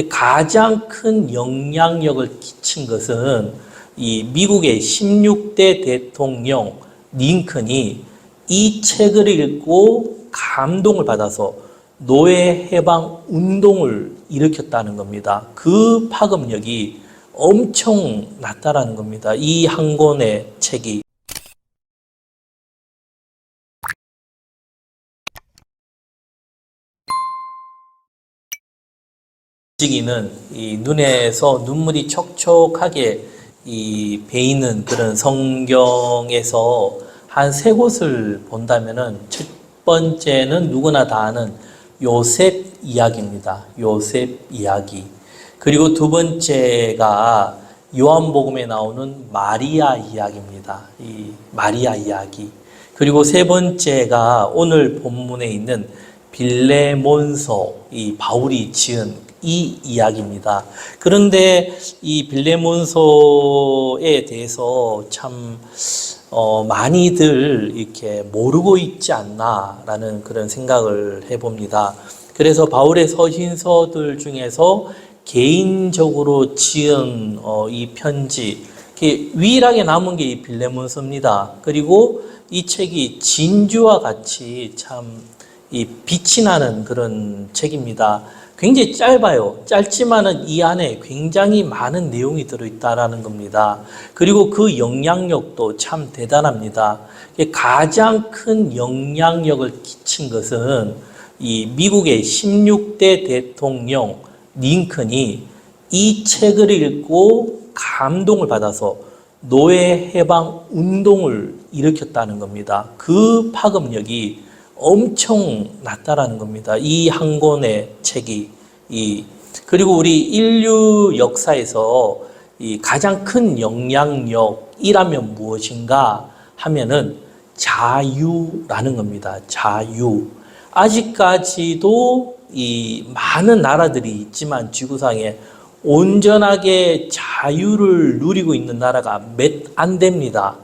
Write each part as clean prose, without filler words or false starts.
가장 큰 영향력을 끼친 것은 이 미국의 16대 대통령 링컨이 이 책을 읽고 감동을 받아서 노예 해방 운동을 일으켰다는 겁니다. 그 파급력이 엄청 났다라는 겁니다. 이 한 권의 책이. 움직이는 이 눈에서 눈물이 촉촉하게 이 배이는 그런 성경에서 한 세 곳을 본다면은 첫 번째는 누구나 다 아는 요셉 이야기입니다. 요셉 이야기. 그리고 두 번째가 요한복음에 나오는 마리아 이야기입니다. 이 마리아 이야기. 그리고 세 번째가 오늘 본문에 있는 빌레몬서, 이 바울이 지은 이 이야기입니다. 그런데 이 빌레몬서에 대해서 참 많이들 이렇게 모르고 있지 않나라는 그런 생각을 해봅니다. 그래서 바울의 서신서들 중에서 개인적으로 지은 이 편지, 유일하게 남은 게 이 빌레몬서입니다. 그리고 이 책이 진주와 같이 참 이 빛이 나는 그런 책입니다. 굉장히 짧아요. 짧지만은 이 안에 굉장히 많은 내용이 들어있다라는 겁니다. 그리고 그 영향력도 참 대단합니다. 가장 큰 영향력을 끼친 것은 이 미국의 16대 대통령 링컨이 이 책을 읽고 감동을 받아서 노예 해방 운동을 일으켰다는 겁니다. 그 파급력이 엄청 낮다라는 겁니다. 이 한 권의 책이. 그리고 우리 인류 역사에서 이 가장 큰 영향력이라면 무엇인가 하면은 자유라는 겁니다. 자유. 아직까지도 이 많은 나라들이 있지만 지구상에 온전하게 자유를 누리고 있는 나라가 몇 안 됩니다.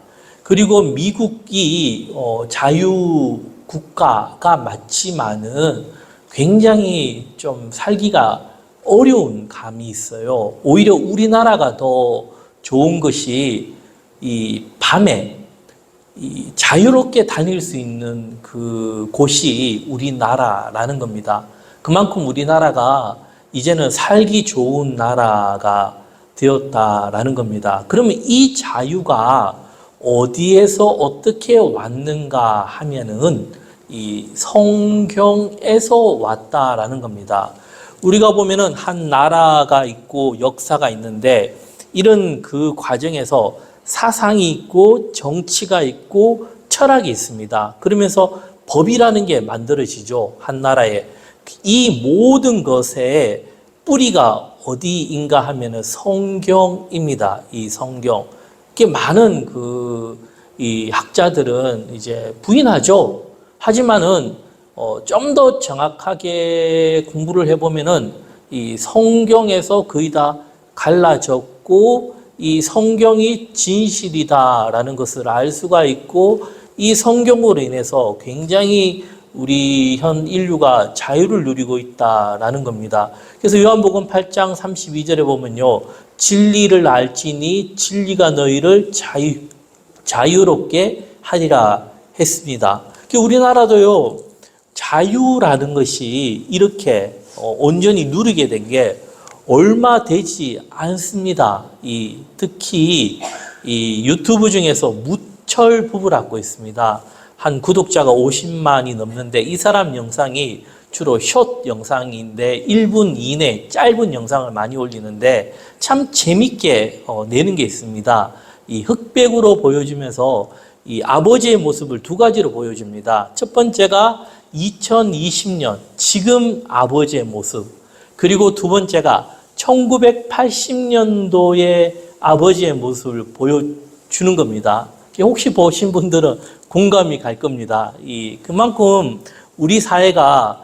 그리고 미국이 자유 국가가 맞지만은 굉장히 좀 살기가 어려운 감이 있어요. 오히려 우리나라가 더 좋은 것이 이 밤에 이 자유롭게 다닐 수 있는 그 곳이 우리나라라는 겁니다. 그만큼 우리나라가 이제는 살기 좋은 나라가 되었다라는 겁니다. 그러면 이 자유가 어디에서 어떻게 왔는가 하면은 이 성경에서 왔다라는 겁니다. 우리가 보면은 한 나라가 있고 역사가 있는데 이런 그 과정에서 사상이 있고 정치가 있고 철학이 있습니다. 그러면서 법이라는 게 만들어지죠. 한 나라에. 이 모든 것의 뿌리가 어디인가 하면은 성경입니다. 이 성경. 많은 이 학자들은 이제 부인하죠. 하지만은 좀 더 정확하게 공부를 해보면은 이 성경에서 거의 다 갈라졌고 이 성경이 진실이다라는 것을 알 수가 있고 이 성경으로 인해서 굉장히 우리 현 인류가 자유를 누리고 있다라는 겁니다. 그래서 요한복음 8장 32절에 보면요. 진리를 알지니 진리가 너희를 자유롭게 하리라 했습니다. 우리나라도요. 자유라는 것이 이렇게 온전히 누리게 된 게 얼마 되지 않습니다. 특히 이 유튜브 중에서 무철 부부라고 있습니다. 한 구독자가 50만이 넘는데 이 사람 영상이 주로 숏 영상인데 1분 이내 짧은 영상을 많이 올리는데 참 재밌게 내는 게 있습니다. 이 흑백으로 보여주면서 이 아버지의 모습을 두 가지로 보여줍니다. 첫 번째가 2020년 지금 아버지의 모습, 그리고 두 번째가 1980년도의 아버지의 모습을 보여주는 겁니다. 혹시 보신 분들은 공감이 갈 겁니다. 그만큼 우리 사회가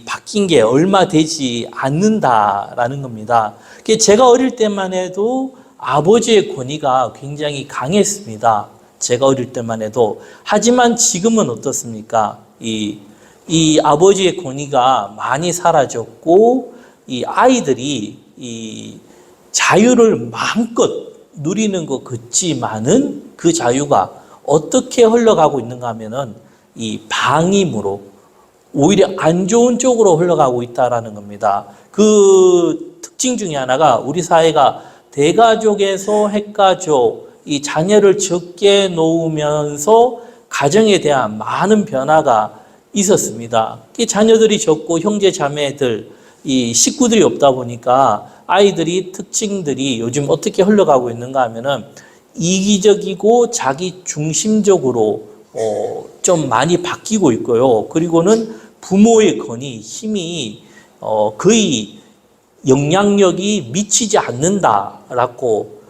바뀐 게 얼마 되지 않는다라는 겁니다. 제가 어릴 때만 해도 아버지의 권위가 굉장히 강했습니다. 제가 어릴 때만 해도. 하지만 지금은 어떻습니까? 이 아버지의 권위가 많이 사라졌고 이 아이들이 이 자유를 마음껏 누리는 것 같지만은 그 자유가 어떻게 흘러가고 있는가 하면은 이 방임으로 오히려 안 좋은 쪽으로 흘러가고 있다라는 겁니다. 그 특징 중에 하나가 우리 사회가 대가족에서 핵가족, 이 자녀를 적게 놓으면서 가정에 대한 많은 변화가 있었습니다. 자녀들이 적고 형제 자매들, 이 식구들이 없다 보니까 아이들이 특징들이 요즘 어떻게 흘러가고 있는가 하면은 이기적이고 자기 중심적으로 좀 많이 바뀌고 있고요. 그리고는 부모의 권위, 힘이 거의 영향력이 미치지 않는다라고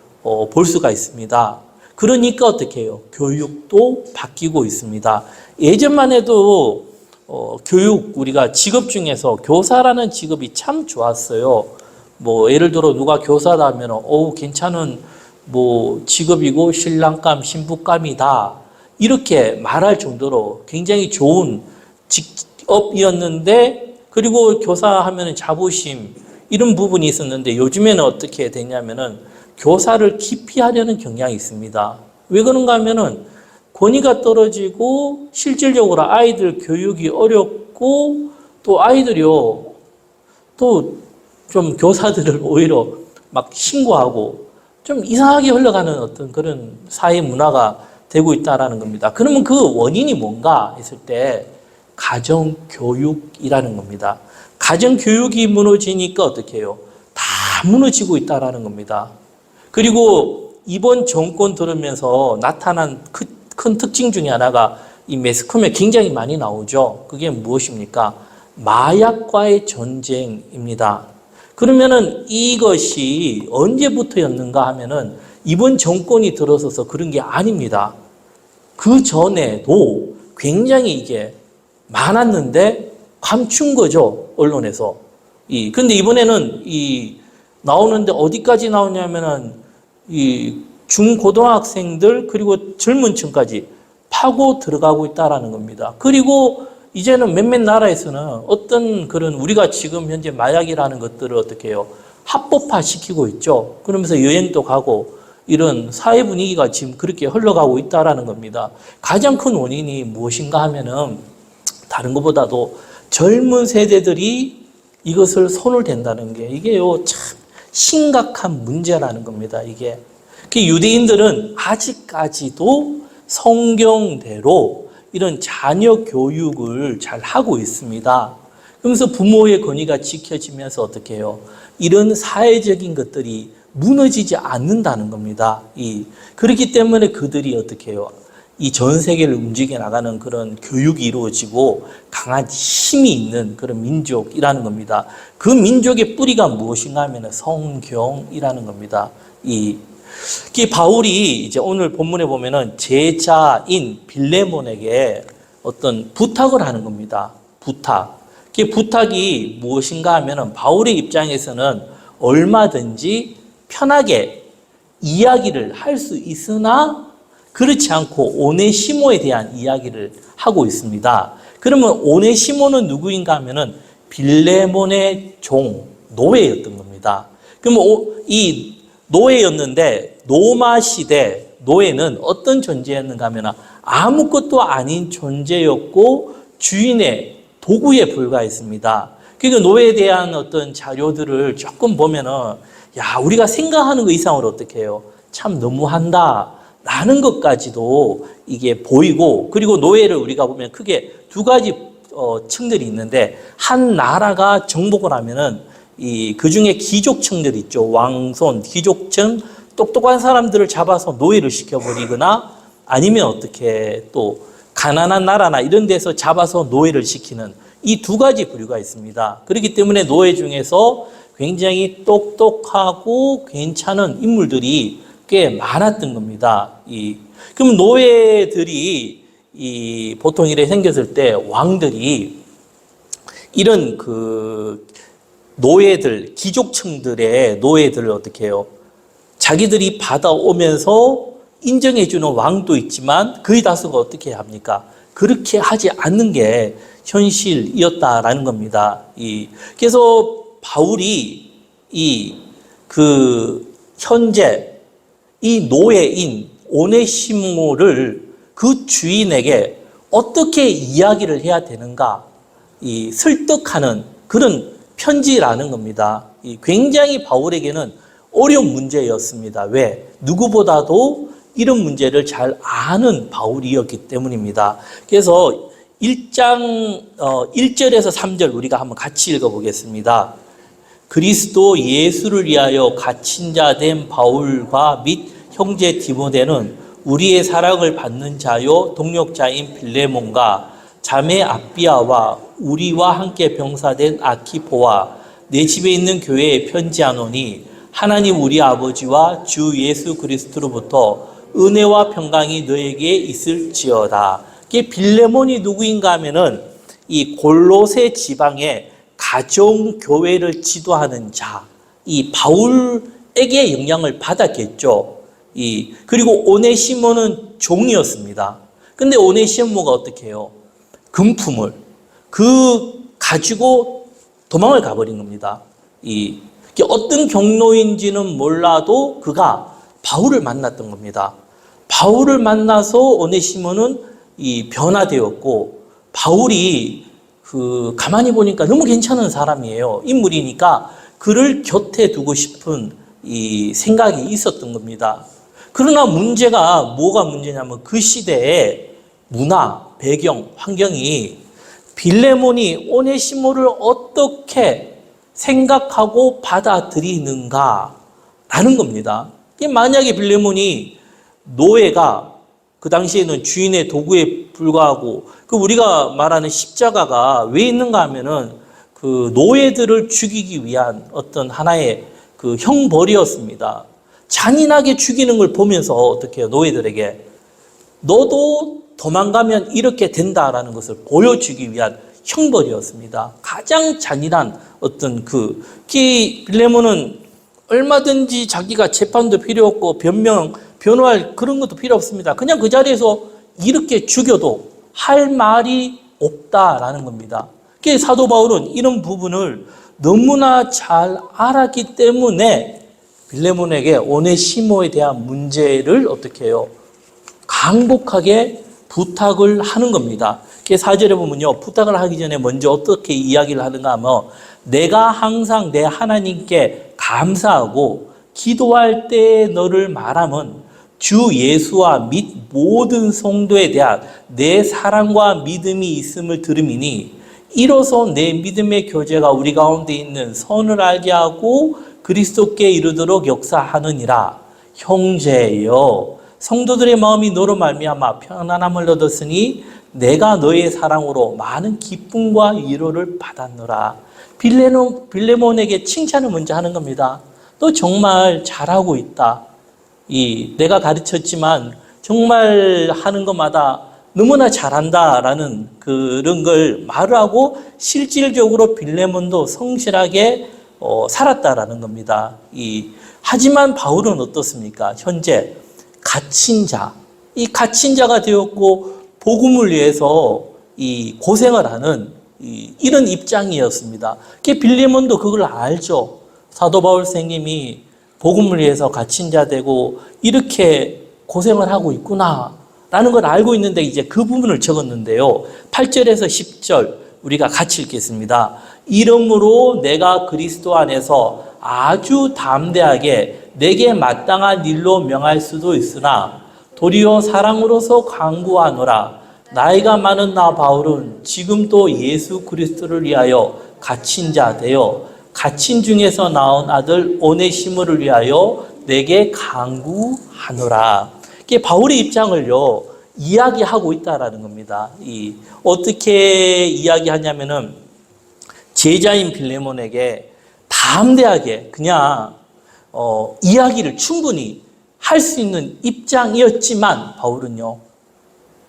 볼 수가 있습니다. 그러니까 어떻게 해요? 교육도 바뀌고 있습니다. 예전만 해도 교육, 우리가 직업 중에서 교사라는 직업이 참 좋았어요. 뭐 예를 들어 누가 교사다 하면 괜찮은 뭐 직업이고 신랑감, 신부감이다 이렇게 말할 정도로 굉장히 좋은 직업이었는데, 그리고 교사하면 자부심 이런 부분이 있었는데 요즘에는 어떻게 되냐면은 교사를 기피하려는 경향이 있습니다. 왜 그런가 하면은 권위가 떨어지고 실질적으로 아이들 교육이 어렵고 또 아이들이요 또 좀 교사들을 오히려 막 신고하고 좀 이상하게 흘러가는 어떤 그런 사회 문화가 되고 있다라는 겁니다. 그러면 그 원인이 뭔가 했을 때 가정교육이라는 겁니다. 가정교육이 무너지니까 어떻게 해요? 다 무너지고 있다라는 겁니다. 그리고 이번 정권 들으면서 나타난 큰 특징 중에 하나가 이 매스컴에 굉장히 많이 나오죠. 그게 무엇입니까? 마약과의 전쟁입니다. 그러면은 이것이 언제부터였는가 하면은 이번 정권이 들어서서 그런 게 아닙니다. 그 전에도 굉장히 이게 많았는데 감춘 거죠, 언론에서. 근데 이번에는 나오는데 어디까지 나오냐면은 중고등학생들 그리고 젊은 층까지 파고 들어가고 있다라는 겁니다. 그리고 이제는 몇몇 나라에서는 어떤 그런 우리가 지금 현재 마약이라는 것들을 어떻게 해요? 합법화 시키고 있죠. 그러면서 여행도 가고 이런 사회 분위기가 지금 그렇게 흘러가고 있다라는 겁니다. 가장 큰 원인이 무엇인가 하면은 다른 것보다도 젊은 세대들이 이것을 손을 댄다는 게 이게요 참 심각한 문제라는 겁니다. 이게 유대인들은 아직까지도 성경대로 이런 자녀 교육을 잘 하고 있습니다. 그러면서 부모의 권위가 지켜지면서 어떻게 해요? 이런 사회적인 것들이 무너지지 않는다는 겁니다. 그렇기 때문에 그들이 어떻게 해요? 이 전 세계를 움직여 나가는 그런 교육이 이루어지고 강한 힘이 있는 그런 민족이라는 겁니다. 그 민족의 뿌리가 무엇인가 하면 성경이라는 겁니다. 바울이 이제 오늘 본문에 보면은 제자인 빌레몬에게 어떤 부탁을 하는 겁니다. 부탁. 그 부탁이 무엇인가 하면은 바울의 입장에서는 얼마든지 편하게 이야기를 할 수 있으나 그렇지 않고 오네시모에 대한 이야기를 하고 있습니다. 그러면 오네시모는 누구인가 하면은 빌레몬의 종, 노예였던 겁니다. 그러면 이 노예였는데 로마 시대 노예는 어떤 존재였는가 하면 아무것도 아닌 존재였고 주인의 도구에 불과했습니다. 그러니까 노예에 대한 어떤 자료들을 조금 보면은 우리가 생각하는 것 이상으로 어떻게 해요? 참 너무한다 라는 것까지도 이게 보이고, 그리고 노예를 우리가 보면 크게 두 가지 층들이 있는데, 한 나라가 정복을 하면은 그 중에 귀족층들 있죠. 왕손, 귀족층, 똑똑한 사람들을 잡아서 노예를 시켜버리거나 아니면 어떻게 또 가난한 나라나 이런 데서 잡아서 노예를 시키는 이 두 가지 부류가 있습니다. 그렇기 때문에 노예 중에서 굉장히 똑똑하고 괜찮은 인물들이 꽤 많았던 겁니다. 그럼 노예들이 보통 이래 생겼을 때 왕들이 이런 노예들, 귀족층들의 노예들을 어떻게 해요? 자기들이 받아오면서 인정해주는 왕도 있지만 거의 다수가 어떻게 합니까? 그렇게 하지 않는 게 현실이었다라는 겁니다. 그래서 바울이 현재 이 노예인 오네시모를 그 주인에게 어떻게 이야기를 해야 되는가 설득하는 그런 편지라는 겁니다. 굉장히 바울에게는 어려운 문제였습니다. 왜? 누구보다도 이런 문제를 잘 아는 바울이었기 때문입니다. 그래서 1장 1절에서 3절 우리가 한번 같이 읽어보겠습니다. 그리스도 예수를 위하여 갇힌 자 된 바울과 및 형제 디모데는 우리의 사랑을 받는 자요 동력자인 빌레몬과 자매 아비아와 우리와 함께 병사된 아키포와 내 집에 있는 교회에 편지하노니 하나님 우리 아버지와 주 예수 그리스도로부터 은혜와 평강이 너에게 있을지어다. 이게 빌레몬이 누구인가 하면은 이 골로새 지방의 가정 교회를 지도하는 자, 이 바울에게 영향을 받았겠죠. 그리고 오네시모는 종이었습니다. 근데 오네시모가 어떻게 해요? 금품을 가지고 도망을 가버린 겁니다. 어떤 경로인지는 몰라도 그가 바울을 만났던 겁니다. 바울을 만나서 오네시모는 변화되었고, 바울이 가만히 보니까 너무 괜찮은 사람이에요. 인물이니까 그를 곁에 두고 싶은 생각이 있었던 겁니다. 그러나 뭐가 문제냐면 그 시대의 문화, 배경, 환경이 빌레몬이 오네시모를 어떻게 생각하고 받아들이는가라는 겁니다. 만약에 빌레몬이 노예가 그 당시에는 주인의 도구에 불과하고 우리가 말하는 십자가가 왜 있는가 하면은 그 노예들을 죽이기 위한 어떤 하나의 그 형벌이었습니다. 잔인하게 죽이는 걸 보면서 어떻게 해요? 노예들에게 너도 도망가면 이렇게 된다라는 것을 보여주기 위한 형벌이었습니다. 가장 잔인한 어떤 빌레몬은 얼마든지 자기가 재판도 필요 없고 변호할 그런 것도 필요 없습니다. 그냥 그 자리에서 이렇게 죽여도 할 말이 없다라는 겁니다. 사도 바울은 이런 부분을 너무나 잘 알았기 때문에 빌레몬에게 오네시모에 대한 문제를 어떻게 해요? 강복하게 부탁을 하는 겁니다. 4절에 보면요, 부탁을 하기 전에 먼저 어떻게 이야기를 하는가 하면 내가 항상 내 하나님께 감사하고 기도할 때 너를 말하면 주 예수와 및 모든 성도에 대한 내 사랑과 믿음이 있음을 들음이니 이로써 내 믿음의 교제가 우리 가운데 있는 선을 알게 하고 그리스도께 이르도록 역사하느니라. 형제여, 성도들의 마음이 너로 말미암아 편안함을 얻었으니 내가 너의 사랑으로 많은 기쁨과 위로를 받았노라. 빌레몬에게 칭찬을 먼저 하는 겁니다. 너 정말 잘하고 있다. 내가 가르쳤지만 정말 하는 것마다 너무나 잘한다라는 그런 걸 말을 하고 실질적으로 빌레몬도 성실하게 살았다라는 겁니다. 하지만 바울은 어떻습니까? 현재 갇힌 자, 갇힌 자가 되었고 복음을 위해서 고생을 하는 이런 입장이었습니다. 빌레몬도 그걸 알죠. 사도 바울 선생님이 복음을 위해서 갇힌 자 되고 이렇게 고생을 하고 있구나라는 걸 알고 있는데 이제 그 부분을 적었는데요. 8절에서 10절 우리가 같이 읽겠습니다. 이러므로 내가 그리스도 안에서 아주 담대하게 내게 마땅한 일로 명할 수도 있으나 도리어 사랑으로서 강구하노라. 나이가 많은 나 바울은 지금도 예수 그리스도를 위하여 갇힌 자 되어 갇힌 중에서 나온 아들 오네시모를 위하여 내게 강구하노라. 이게 바울의 입장을요 이야기하고 있다라는 겁니다. 어떻게 이야기하냐면은 제자인 빌레몬에게 담대하게 그냥 이야기를 충분히 할 수 있는 입장이었지만 바울은요,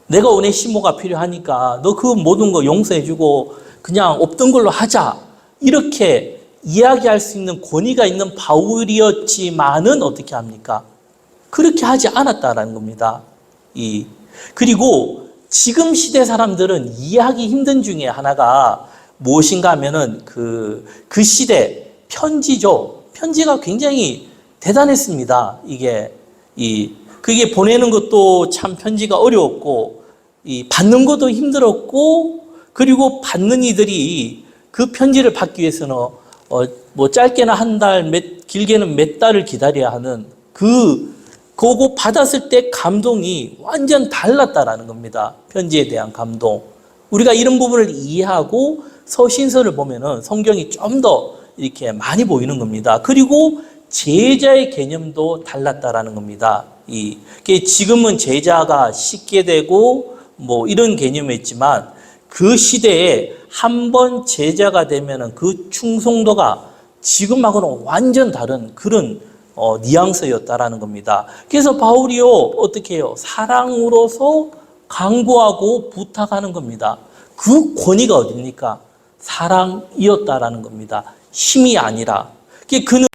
내가 오네시모가 필요하니까 너 그 모든 거 용서해주고 그냥 없던 걸로 하자 이렇게 이야기할 수 있는 권위가 있는 바울이었지만은 어떻게 합니까? 그렇게 하지 않았다라는 겁니다. 그리고 지금 시대 사람들은 이해하기 힘든 중에 하나가 무엇인가 하면은 그 시대 편지죠. 편지가 굉장히 대단했습니다. 그게 보내는 것도 참 편지가 어려웠고, 받는 것도 힘들었고, 그리고 받는 이들이 그 편지를 받기 위해서는 뭐 짧게는 한 달, 길게는 몇 달을 기다려야 하는 그거 받았을 때 감동이 완전 달랐다라는 겁니다. 편지에 대한 감동. 우리가 이런 부분을 이해하고 서신서를 보면은 성경이 좀 더 이렇게 많이 보이는 겁니다. 그리고 제자의 개념도 달랐다라는 겁니다. 지금은 제자가 씻게 되고 뭐 이런 개념이었지만 그 시대에 한 번 제자가 되면은 그 충성도가 지금하고는 완전 다른 그런 뉘앙스였다라는 겁니다. 그래서 바울이요, 어떻게 해요? 사랑으로서 강구하고 부탁하는 겁니다. 그 권위가 어딥니까? 사랑이었다라는 겁니다. 힘이 아니라. 그는